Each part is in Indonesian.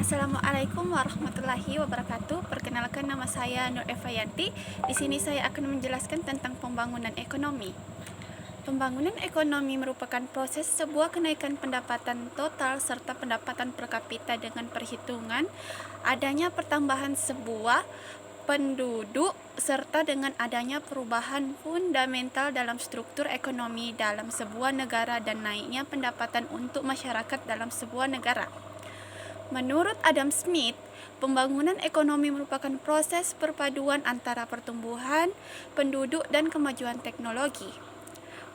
Assalamualaikum warahmatullahi wabarakatuh. Perkenalkan, nama saya Nur Evayanti. Di sini saya akan menjelaskan tentang pembangunan ekonomi. Pembangunan ekonomi merupakan proses sebuah kenaikan pendapatan total serta pendapatan per kapita dengan perhitungan adanya pertambahan sebuah penduduk serta dengan adanya perubahan fundamental dalam struktur ekonomi dalam sebuah negara dan naiknya pendapatan untuk masyarakat dalam sebuah negara. Menurut Adam Smith, pembangunan ekonomi merupakan proses perpaduan antara pertumbuhan penduduk dan kemajuan teknologi.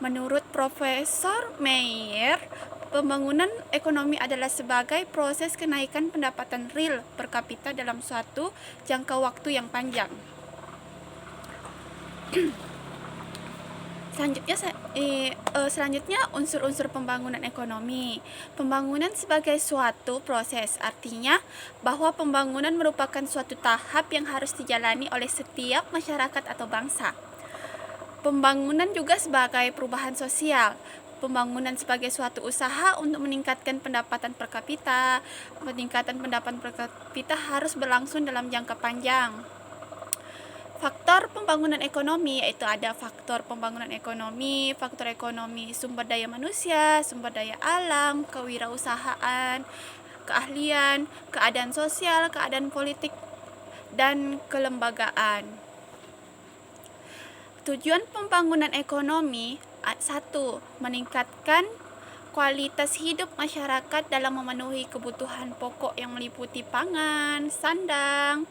Menurut Profesor Meyer, pembangunan ekonomi adalah sebagai proses kenaikan pendapatan real per kapita dalam suatu jangka waktu yang panjang. Selanjutnya unsur-unsur pembangunan ekonomi. Pembangunan sebagai suatu proses, artinya bahwa pembangunan merupakan suatu tahap yang harus dijalani oleh setiap masyarakat atau bangsa. Pembangunan juga sebagai perubahan sosial. Pembangunan sebagai suatu usaha untuk meningkatkan pendapatan per kapita. Peningkatan pendapatan per kapita harus berlangsung dalam jangka panjang. Faktor pembangunan ekonomi yaitu ada faktor pembangunan ekonomi, faktor ekonomi sumber daya manusia, sumber daya alam, kewirausahaan, keahlian, keadaan sosial, keadaan politik, dan kelembagaan. Tujuan pembangunan ekonomi 1. Meningkatkan kualitas hidup masyarakat dalam memenuhi kebutuhan pokok yang meliputi pangan, sandang,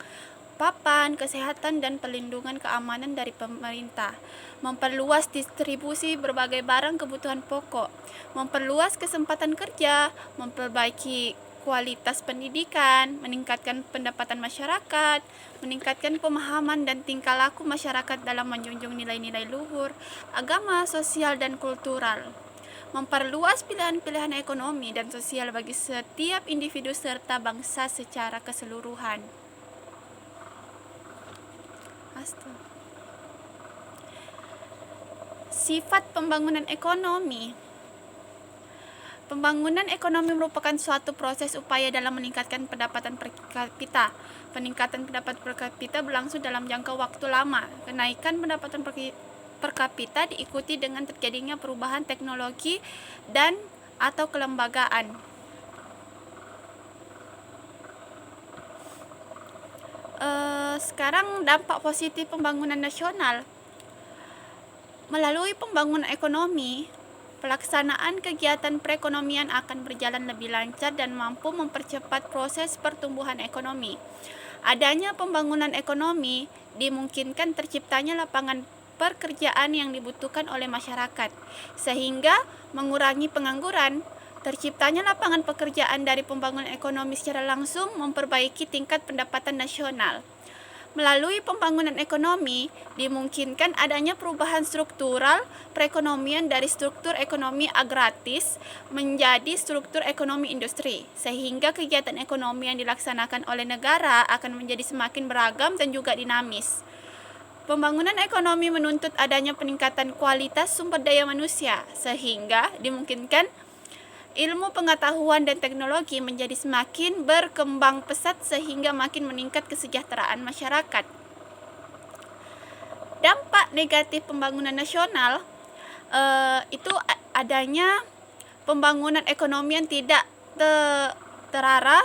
papan, kesehatan, dan pelindungan keamanan dari pemerintah. Memperluas distribusi berbagai barang kebutuhan pokok, memperluas kesempatan kerja, memperbaiki kualitas pendidikan, meningkatkan pendapatan masyarakat, meningkatkan pemahaman dan tingkah laku masyarakat dalam menjunjung nilai-nilai luhur, agama, sosial, dan kultural. Memperluas pilihan-pilihan ekonomi dan sosial bagi setiap individu serta bangsa secara keseluruhan. Sifat pembangunan ekonomi. Pembangunan ekonomi merupakan suatu proses upaya dalam meningkatkan pendapatan per kapita. Peningkatan pendapatan per kapita berlangsung dalam jangka waktu lama. Kenaikan pendapatan per kapita diikuti dengan terjadinya perubahan teknologi dan atau kelembagaan. Sekarang dampak positif pembangunan nasional. Melalui pembangunan ekonomi, pelaksanaan kegiatan perekonomian akan berjalan lebih lancar dan mampu mempercepat proses pertumbuhan ekonomi. Adanya pembangunan ekonomi dimungkinkan terciptanya lapangan pekerjaan yang dibutuhkan oleh masyarakat, sehingga mengurangi pengangguran. Terciptanya lapangan pekerjaan dari pembangunan ekonomi secara langsung memperbaiki tingkat pendapatan nasional. Melalui pembangunan ekonomi, dimungkinkan adanya perubahan struktural perekonomian dari struktur ekonomi agraris menjadi struktur ekonomi industri, sehingga kegiatan ekonomi yang dilaksanakan oleh negara akan menjadi semakin beragam dan juga dinamis. Pembangunan ekonomi menuntut adanya peningkatan kualitas sumber daya manusia, sehingga dimungkinkan ilmu pengetahuan dan teknologi menjadi semakin berkembang pesat sehingga makin meningkat kesejahteraan masyarakat. Dampak negatif pembangunan nasional itu adanya pembangunan ekonomi yang tidak terarah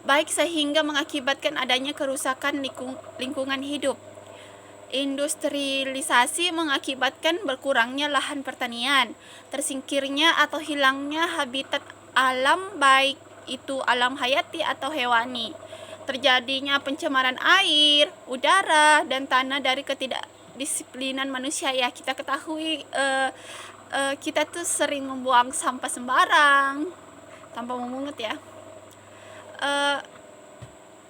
baik sehingga mengakibatkan adanya kerusakan lingkungan hidup. Industrialisasi mengakibatkan berkurangnya lahan pertanian, tersingkirnya atau hilangnya habitat alam baik itu alam hayati atau hewani, terjadinya pencemaran air, udara, dan tanah dari ketidakdisiplinan manusia. Ya, kita ketahui kita tuh sering membuang sampah sembarang tanpa memungut ya.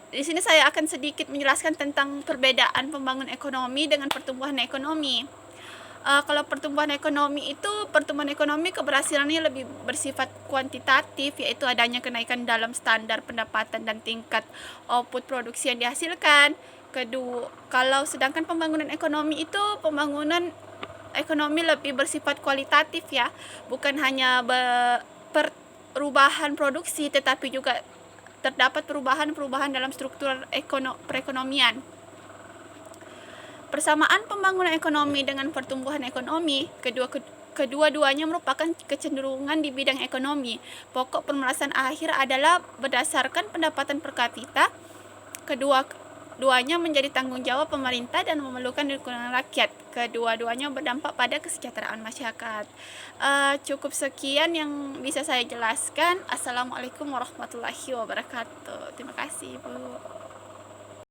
Di sini saya akan sedikit menjelaskan tentang perbedaan pembangunan ekonomi dengan pertumbuhan ekonomi. Kalau pertumbuhan ekonomi keberhasilannya lebih bersifat kuantitatif, yaitu adanya kenaikan dalam standar pendapatan dan tingkat output produksi yang dihasilkan. Kalau sedangkan pembangunan ekonomi lebih bersifat kualitatif ya, bukan hanya perubahan produksi tetapi juga terdapat perubahan-perubahan dalam struktur perekonomian. Persamaan pembangunan ekonomi dengan pertumbuhan ekonomi, kedua-duanya merupakan kecenderungan di bidang ekonomi. Pokok pemerasan akhir adalah berdasarkan pendapatan per kapita. Kedua-duanya menjadi tanggung jawab pemerintah dan memerlukan dukungan rakyat. Kedua-duanya berdampak pada kesejahteraan masyarakat. Cukup sekian yang bisa saya jelaskan. Assalamualaikum warahmatullahi wabarakatuh. Terima kasih, Bu.